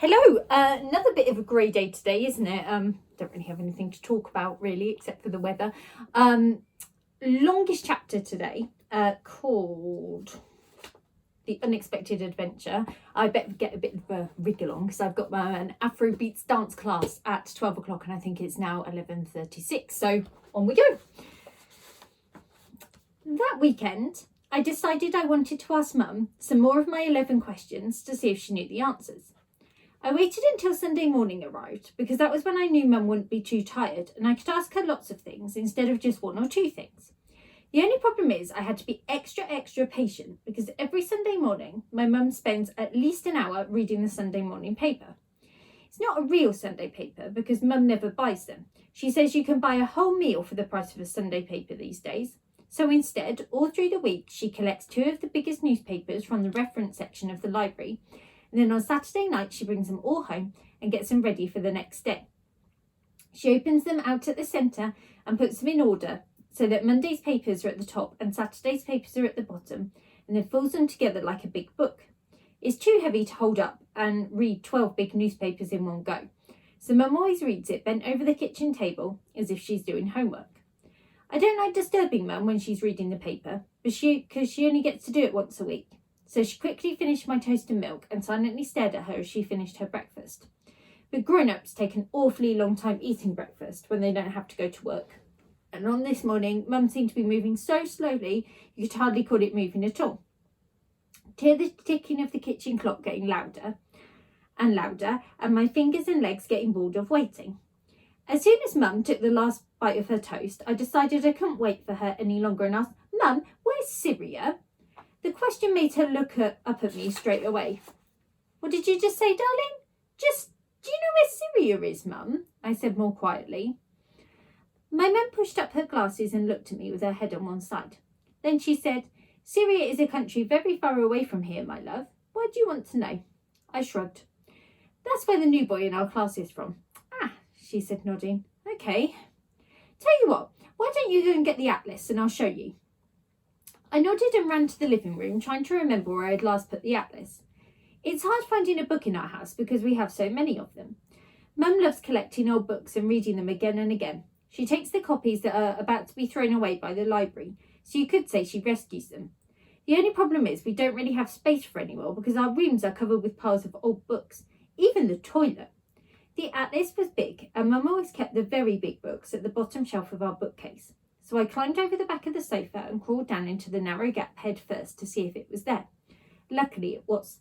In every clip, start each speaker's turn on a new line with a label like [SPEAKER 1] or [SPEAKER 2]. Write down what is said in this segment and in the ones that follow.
[SPEAKER 1] Hello, another bit of a grey day today, isn't it? Don't really have anything to talk about really, except for the weather. Longest chapter today, called The Unexpected Adventure. I better get a bit of a wriggle on because I've got an Afrobeats dance class at 12 o'clock and I think it's now 11:36. So on we go. That weekend, I decided I wanted to ask Mum some more of my 11 questions to see if she knew the answers. I waited until Sunday morning arrived because that was when I knew Mum wouldn't be too tired and I could ask her lots of things instead of just one or two things. The only problem is I had to be extra patient because every Sunday morning my mum spends at least an hour reading the Sunday morning paper. It's not a real Sunday paper because Mum never buys them. She says you can buy a whole meal for the price of a Sunday paper these days. So instead, all through the week, she collects two of the biggest newspapers from the reference section of the library. And then on Saturday night, she brings them all home and gets them ready for the next day. She opens them out at the centre and puts them in order so that Monday's papers are at the top and Saturday's papers are at the bottom, and then folds them together like a big book. It's too heavy to hold up and read 12 big newspapers in one go. So Mum always reads it bent over the kitchen table as if she's doing homework. I don't like disturbing Mum when she's reading the paper, because she only gets to do it once a week. So she quickly finished my toast and milk and silently stared at her as she finished her breakfast. But grown-ups take an awfully long time eating breakfast when they don't have to go to work. And on this morning, Mum seemed to be moving so slowly you could hardly call it moving at all. To hear the ticking of the kitchen clock getting louder and louder, and my fingers and legs getting bored of waiting. As soon as Mum took the last bite of her toast, I decided I couldn't wait for her any longer and asked, "Mum, where's Syria?" The question made her look up at me straight away. "What did you just say, darling?" Do you know where Syria is, Mum?" I said more quietly. My mum pushed up her glasses and looked at me with her head on one side. Then she said, "Syria is a country very far away from here, my love. Why do you want to know?" I shrugged. "That's where the new boy in our class is from." "Ah," she said, nodding. "Okay. Tell you what, why don't you go and get the atlas and I'll show you." I nodded and ran to the living room, trying to remember where I had last put the atlas. It's hard finding a book in our house because we have so many of them. Mum loves collecting old books and reading them again and again. She takes the copies that are about to be thrown away by the library, so you could say she rescues them. The only problem is we don't really have space for any more because our rooms are covered with piles of old books, even the toilet. The atlas was big and Mum always kept the very big books at the bottom shelf of our bookcase. So I climbed over the back of the sofa and crawled down into the narrow gap head first to see if it was there. Luckily it was.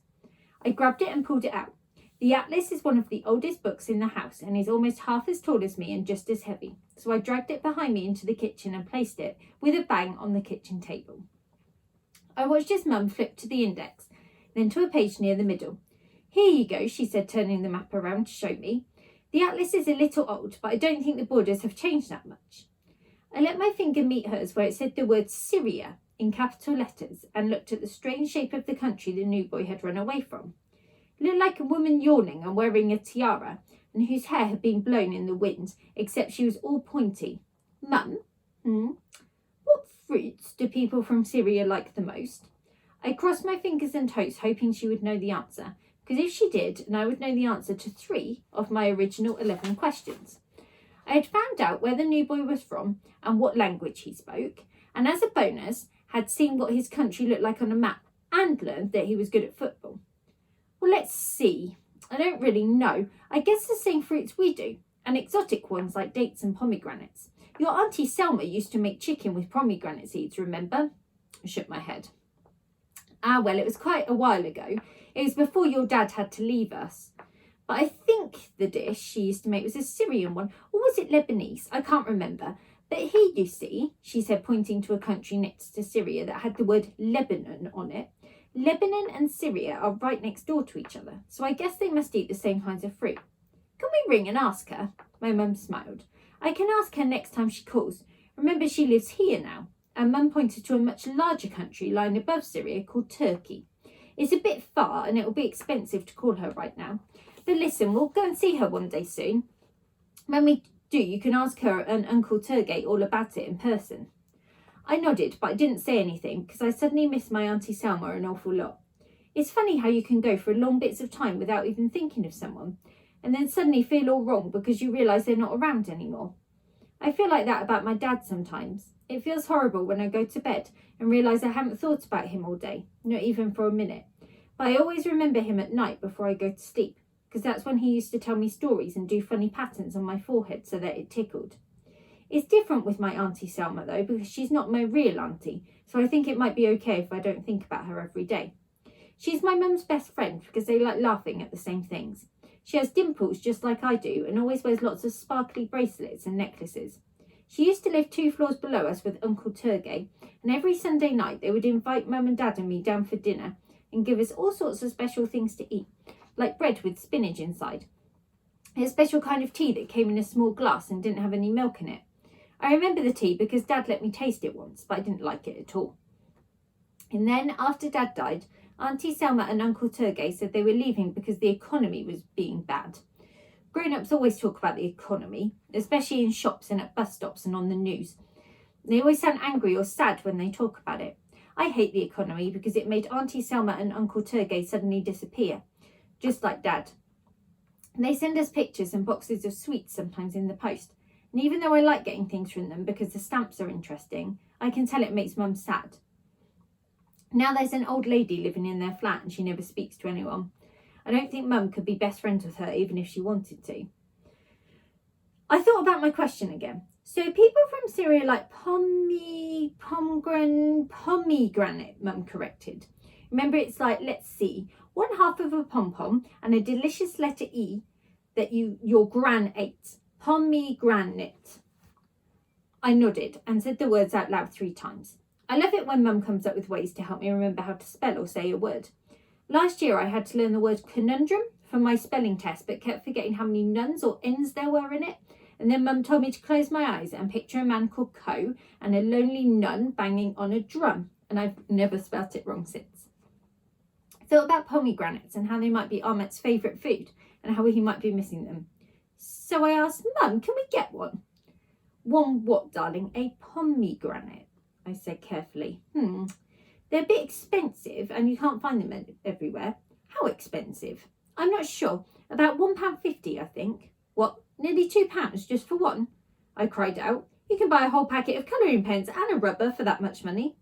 [SPEAKER 1] I grabbed it and pulled it out. The atlas is one of the oldest books in the house and is almost half as tall as me and just as heavy. So I dragged it behind me into the kitchen and placed it with a bang on the kitchen table. I watched as Mum flipped to the index, then to a page near the middle. "Here you go," she said, turning the map around to show me. "The atlas is a little old, but I don't think the borders have changed that much." I let my finger meet hers where it said the word Syria in capital letters and looked at the strange shape of the country the new boy had run away from. It looked like a woman yawning and wearing a tiara and whose hair had been blown in the wind, except she was all pointy. "Mum, what fruits do people from Syria like the most?" I crossed my fingers and toes hoping she would know the answer, because if she did, then I would know the answer to 3 of my original 11 questions. I had found out where the new boy was from and what language he spoke, and as a bonus, had seen what his country looked like on a map and learned that he was good at football. Well, let's see. I don't really know. I guess the same fruits we do, and exotic ones like dates and pomegranates. Your Auntie Selma used to make chicken with pomegranate seeds, remember? I shook my head. Well, it was quite a while ago. It was before your dad had to leave us. But I think the dish she used to make was a Syrian one, or was it Lebanese? I can't remember. But here you see, she said, pointing to a country next to Syria that had the word Lebanon on it. Lebanon and Syria are right next door to each other, so I guess they must eat the same kinds of fruit. Can we ring and ask her? My mum smiled. I can ask her next time she calls. Remember, she lives here now. And Mum pointed to a much larger country lying above Syria called Turkey. It's a bit far and it'll be expensive to call her right now. But listen, we'll go and see her one day soon. When we do, you can ask her and Uncle Turgate all about it in person. I nodded, but I didn't say anything because I suddenly missed my Auntie Selma an awful lot. It's funny how you can go for long bits of time without even thinking of someone, and then suddenly feel all wrong because you realise they're not around anymore. I feel like that about my dad sometimes. It feels horrible when I go to bed and realise I haven't thought about him all day, not even for a minute. But I always remember him at night before I go to sleep, because that's when he used to tell me stories and do funny patterns on my forehead so that it tickled. It's different with my Auntie Selma though, because she's not my real auntie, so I think it might be okay if I don't think about her every day. She's my mum's best friend because they like laughing at the same things. She has dimples just like I do and always wears lots of sparkly bracelets and necklaces. She used to live 2 floors below us with Uncle Turgay, and every Sunday night they would invite Mum and Dad and me down for dinner and give us all sorts of special things to eat, like bread with spinach inside. A special kind of tea that came in a small glass and didn't have any milk in it. I remember the tea because Dad let me taste it once, but I didn't like it at all. And then, after Dad died, Auntie Selma and Uncle Turgay said they were leaving because the economy was being bad. Grown-ups always talk about the economy, especially in shops and at bus stops and on the news. They always sound angry or sad when they talk about it. I hate the economy because it made Auntie Selma and Uncle Turgay suddenly disappear, just like Dad. They send us pictures and boxes of sweets sometimes in the post, and even though I like getting things from them because the stamps are interesting, I can tell it makes Mum sad. Now there's an old lady living in their flat and she never speaks to anyone. I don't think Mum could be best friends with her even if she wanted to. I thought about my question again. So people from Syria like pomegranate, Mum corrected. Remember, it's like, let's see, 1/2 of a pom-pom and a delicious letter E that your gran ate. Pomegranate. I nodded and said the words out loud 3 times. I love it when Mum comes up with ways to help me remember how to spell or say a word. Last year I had to learn the word conundrum for my spelling test, but kept forgetting how many nuns or N's there were in it. And then Mum told me to close my eyes and picture a man called Co and a lonely nun banging on a drum. And I've never spelt it wrong since. I thought about pomegranates and how they might be Ahmet's favourite food and how he might be missing them. So I asked, Mum, can we get one? One what, darling? A pomegranate, I said carefully. They're a bit expensive and you can't find them everywhere. How expensive? I'm not sure. About £1.50, I think. What, nearly £2 just for one? I cried out. You can buy a whole packet of colouring pens and a rubber for that much money.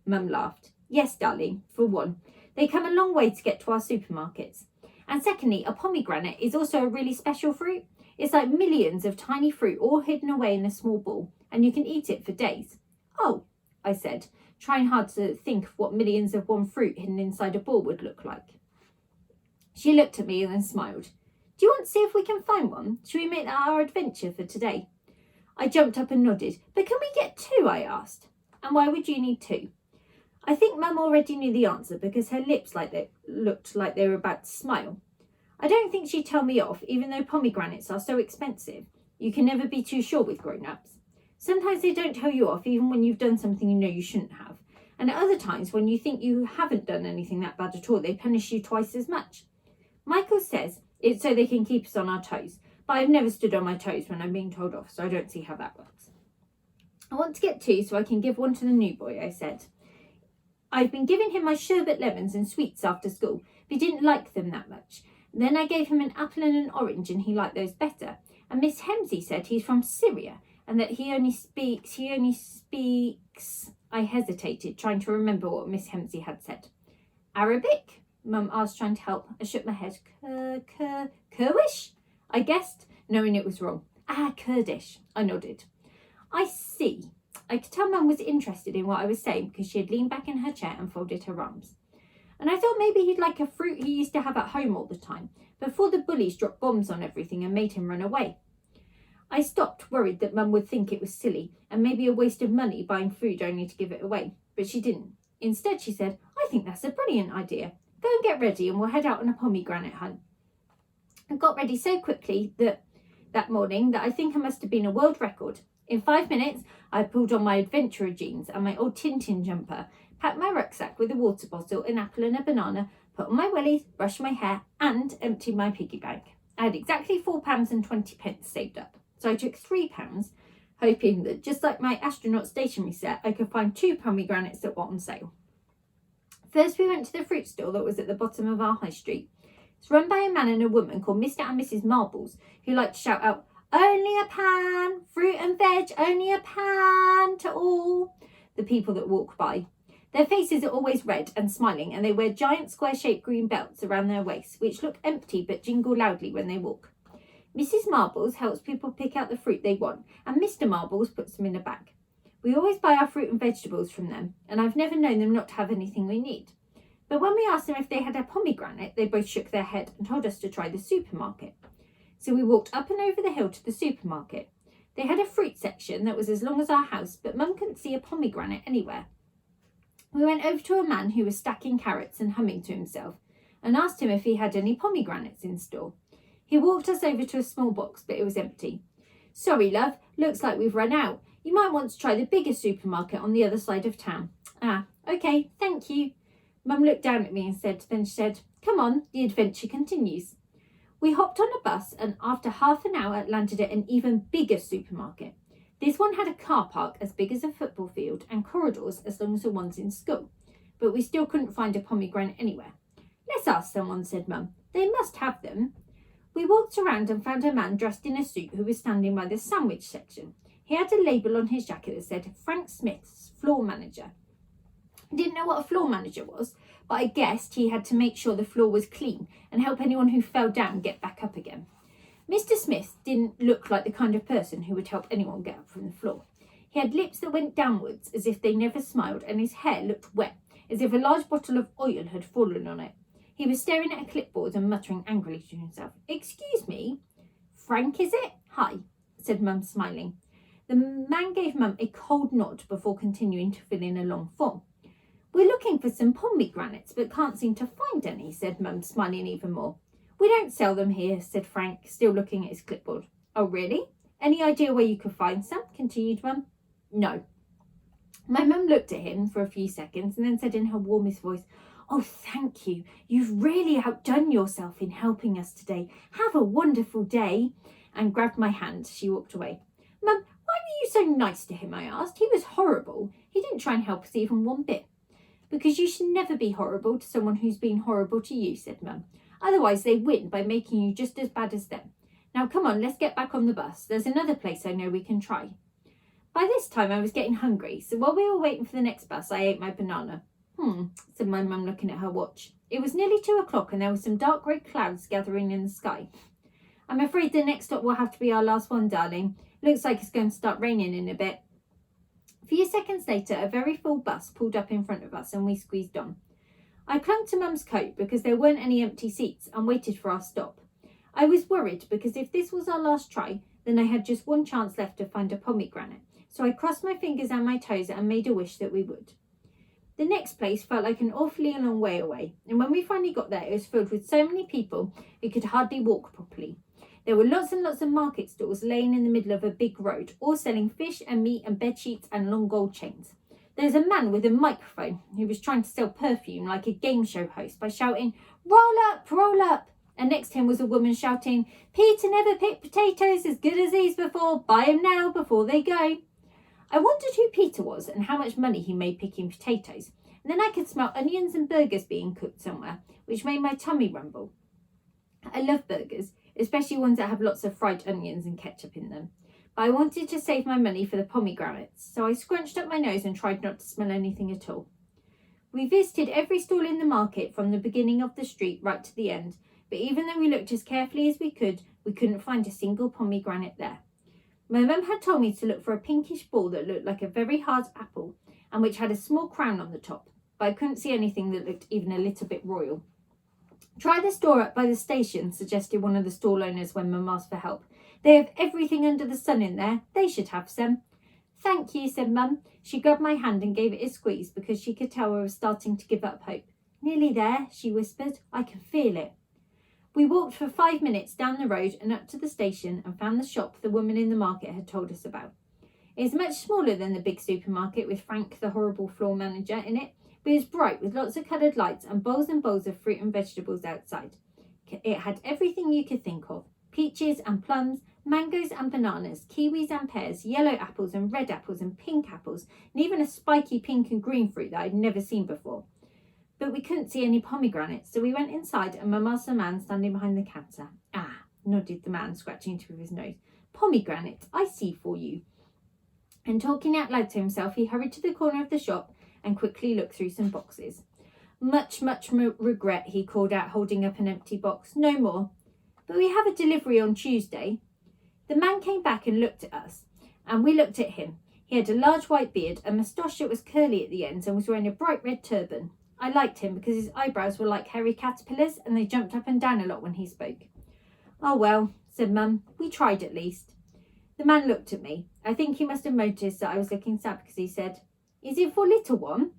[SPEAKER 1] Mum laughed. Yes, darling, for one. They come a long way to get to our supermarkets. And secondly, a pomegranate is also a really special fruit. It's like millions of tiny fruit all hidden away in a small ball, and you can eat it for days. Oh, I said, trying hard to think of what millions of one fruit hidden inside a ball would look like. She looked at me and then smiled. Do you want to see if we can find one? Shall we make that our adventure for today? I jumped up and nodded. But can we get 2? I asked. And why would you need 2? I think Mum already knew the answer because her lips looked like they were about to smile. I don't think she'd tell me off, even though pomegranates are so expensive. You can never be too sure with grown-ups. Sometimes they don't tell you off even when you've done something you know you shouldn't have. And at other times, when you think you haven't done anything that bad at all, they punish you twice as much. Michael says it's so they can keep us on our toes, but I've never stood on my toes when I'm being told off, so I don't see how that works. I want to get 2 so I can give one to the new boy, I said. I've been giving him my sherbet lemons and sweets after school, but he didn't like them that much. Then I gave him an apple and an orange and he liked those better. And Miss Hemsey said he's from Syria and that he only speaks. I hesitated, trying to remember what Miss Hemsey had said. Arabic? Mum asked, trying to help. I shook my head. Kurdish? I guessed, knowing it was wrong. Kurdish. I nodded. I see. I could tell Mum was interested in what I was saying because she had leaned back in her chair and folded her arms. And I thought maybe he'd like a fruit he used to have at home all the time, before the bullies dropped bombs on everything and made him run away. I stopped, worried that Mum would think it was silly and maybe a waste of money buying food only to give it away, but she didn't. Instead, she said, I think that's a brilliant idea. Go and get ready and we'll head out on a pomegranate hunt. I got ready so quickly that morning that I think I must have been a world record. In 5 minutes, I pulled on my adventurer jeans and my old Tintin jumper, packed my rucksack with a water bottle, an apple and a banana, put on my wellies, brushed my hair and emptied my piggy bank. I had exactly £4.20 saved up. So I took £3, hoping that just like my astronaut stationery set, I could find 2 pomegranates that were on sale. First we went to the fruit stall that was at the bottom of our high street. It's run by a man and a woman called Mr. and Mrs. Marbles, who like to shout out, "Only a pan, fruit and veg, only a pan," to all the people that walk by. Their faces are always red and smiling, and they wear giant square-shaped green belts around their waists, which look empty but jingle loudly when they walk. Mrs. Marbles helps people pick out the fruit they want, and Mr. Marbles puts them in a bag. We always buy our fruit and vegetables from them, and I've never known them not to have anything we need. But when we asked them if they had a pomegranate, they both shook their head and told us to try the supermarket. So we walked up and over the hill to the supermarket. They had a fruit section that was as long as our house, but Mum couldn't see a pomegranate anywhere. We went over to a man who was stacking carrots and humming to himself, and asked him if he had any pomegranates in store. He walked us over to a small box, but it was empty. "Sorry, love, looks like we've run out. You might want to try the bigger supermarket on the other side of town." "Ah, okay, thank you." Mum looked down at me and then she said, "Come on, the adventure continues." We hopped on a bus and after half an hour landed at an even bigger supermarket. This one had a car park as big as a football field and corridors as long as the ones in school, but we still couldn't find a pomegranate anywhere. "Let's ask someone," said Mum. "They must have them." We walked around and found a man dressed in a suit who was standing by the sandwich section. He had a label on his jacket that said Frank Smith's floor manager. I didn't know what a floor manager was, but I guessed he had to make sure the floor was clean and help anyone who fell down get back up again. Mr. Smith didn't look like the kind of person who would help anyone get up from the floor. He had lips that went downwards as if they never smiled, and his hair looked wet, as if a large bottle of oil had fallen on it. He was staring at a clipboard and muttering angrily to himself. "Excuse me, Frank, is it? Hi," said Mum, smiling. The man gave Mum a cold nod before continuing to fill in a long form. "We're looking for some pomegranates, but can't seem to find any," said Mum, smiling even more. "We don't sell them here," said Frank, still looking at his clipboard. "Oh, really? Any idea where you could find some?" continued Mum. "No." My mum looked at him for a few seconds and then said in her warmest voice, "Oh, thank you. You've really outdone yourself in helping us today. Have a wonderful day," and grabbed my hand. She walked away. "Mum, why were you so nice to him?" I asked. "He was horrible. He didn't try and help us even one bit." "Because you should never be horrible to someone who's been horrible to you," said Mum. "Otherwise they win by making you just as bad as them. Now come on, let's get back on the bus. There's another place I know we can try." By this time I was getting hungry, so while we were waiting for the next bus, I ate my banana. Said my mum, looking at her watch. It was nearly 2:00 and there were some dark grey clouds gathering in the sky. "I'm afraid the next stop will have to be our last one, darling. Looks like it's going to start raining in a bit." A few seconds later, a very full bus pulled up in front of us and we squeezed on. I clung to Mum's coat because there weren't any empty seats and waited for our stop. I was worried because if this was our last try, then I had just one chance left to find a pomegranate, so I crossed my fingers and my toes and made a wish that we would. The next place felt like an awfully long way away, and when we finally got there, it was filled with so many people we could hardly walk properly. There were lots and lots of market stalls laying in the middle of a big road, all selling fish and meat and bedsheets and long gold chains. There was a man with a microphone who was trying to sell perfume like a game show host by shouting, roll up, and next to him was a woman shouting, "Peter never picked potatoes as good as these before, buy 'em now before they go." I wondered who Peter was and how much money he made picking potatoes, and then I could smell onions and burgers being cooked somewhere, which made my tummy rumble. I love burgers, especially ones that have lots of fried onions and ketchup in them, but I wanted to save my money for the pomegranates, so I scrunched up my nose and tried not to smell anything at all. We visited every stall in the market from the beginning of the street right to the end, but even though we looked as carefully as we couldn't find a single pomegranate there. My mum had told me to look for a pinkish ball that looked like a very hard apple and which had a small crown on the top, but I couldn't see anything that looked even a little bit royal. "Try the store up by the station," suggested one of the stall owners when Mum asked for help. "They have everything under the sun in there. They should have some." "Thank you," said Mum. She grabbed my hand and gave it a squeeze because she could tell I was starting to give up hope. "Nearly there," she whispered. "I can feel it." We walked for 5 minutes down the road and up to the station and found the shop the woman in the market had told us about. It is much smaller than the big supermarket with Frank, the horrible floor manager, in it, but it was bright with lots of coloured lights and bowls of fruit and vegetables outside. It had everything you could think of: peaches and plums, mangoes and bananas, kiwis and pears, yellow apples and red apples and pink apples, and even a spiky pink and green fruit that I'd never seen before. but we couldn't see any pomegranates, so we went inside and Mum asked the man standing behind the counter. Ah, nodded the man, scratching with his nose. Pomegranates, I see for you. And talking out loud to himself, he hurried to the corner of the shop and quickly looked through some boxes. Much regret, he called out, holding up an empty box. No more. But we have a delivery on Tuesday. The man came back and looked at us, and we looked at him. He had a large white beard, a moustache that was curly at the ends, and was wearing a bright red turban. I liked him because his eyebrows were like hairy caterpillars, and they jumped up and down a lot when he spoke. Oh well, said Mum, we tried at least. The man looked at me. I think he must have noticed that I was looking sad because he said, Is it for little one?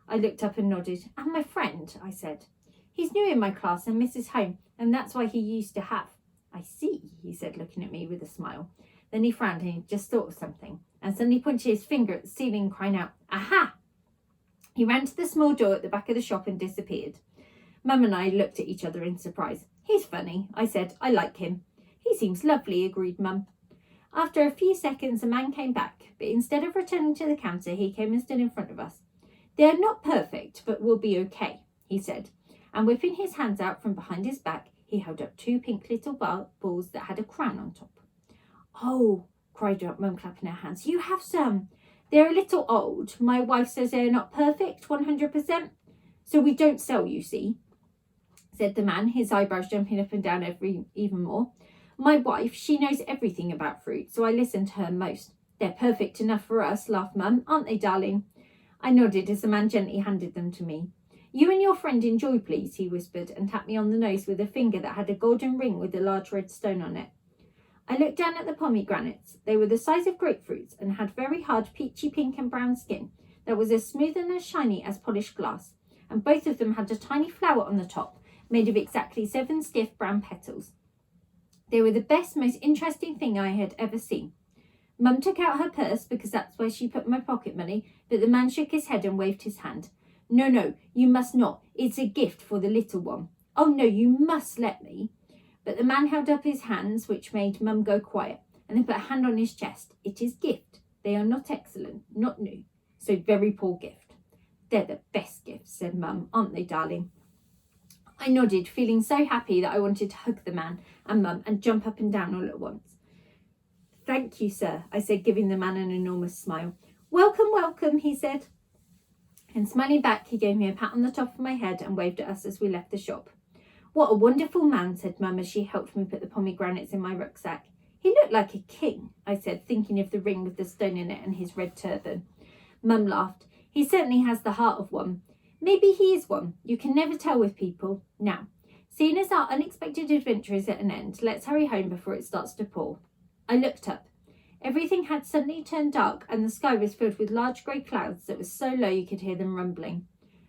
[SPEAKER 1] I looked up and nodded. And my friend, I said. He's new in my class and misses home, and that's why he used to have. I see, he said, looking at me with a smile. Then he frowned and he just thought of something, and suddenly pointed his finger at the ceiling, crying out, Aha! He ran to the small door at the back of the shop and disappeared. Mum and I looked at each other in surprise. He's funny, I said. I like him. He seems lovely, agreed Mum. After a few seconds, a man came back, but instead of returning to the counter, he came and stood in front of us. They are not perfect, but will be okay, he said, and whipping his hands out from behind his back, he held up 2 pink little balls that had a crown on top. Oh, cried out Mum, clapping her hands, you have some. They're a little old. My wife says they're not perfect, 100%, so we don't sell, you see, said the man, his eyebrows jumping up and down even more. My wife, she knows everything about fruit, so I listen to her most. They're perfect enough for us, laughed Mum, aren't they, darling? I nodded as the man gently handed them to me. You and your friend enjoy, please, he whispered, and tapped me on the nose with a finger that had a golden ring with a large red stone on it. I looked down at the pomegranates. They were the size of grapefruits and had very hard peachy pink and brown skin that was as smooth and as shiny as polished glass, and both of them had a tiny flower on the top, made of exactly 7 stiff brown petals. They were the best, most interesting thing I had ever seen. Mum took out her purse because that's where she put my pocket money, but the man shook his head and waved his hand. No, you must not. It's a gift for the little one. Oh no, you must let me. But the man held up his hands, which made Mum go quiet, and then put a hand on his chest. It is gift. They are not excellent, not new, so very poor gift. They're the best gifts, said Mum, aren't they, darling? I nodded, feeling so happy that I wanted to hug the man and Mum and jump up and down all at once. Thank you, sir, I said, giving the man an enormous smile. Welcome, he said. And smiling back, he gave me a pat on the top of my head and waved at us as we left the shop. What a wonderful man, said Mum as she helped me put the pomegranates in my rucksack. He looked like a king, I said, thinking of the ring with the stone in it and his red turban. Mum laughed. He certainly has the heart of one. Maybe he is one. You can never tell with people. Now, seeing as our unexpected adventure is at an end, let's hurry home before it starts to pour. I looked up. Everything had suddenly turned dark and the sky was filled with large grey clouds that were so low you could hear them rumbling.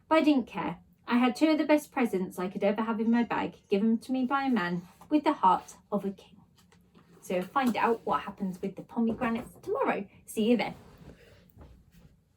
[SPEAKER 1] But I didn't care. I had 2 of the best presents I could ever have in my bag, given to me by a man with the heart of a king. So find out what happens with the pomegranates tomorrow. See you then.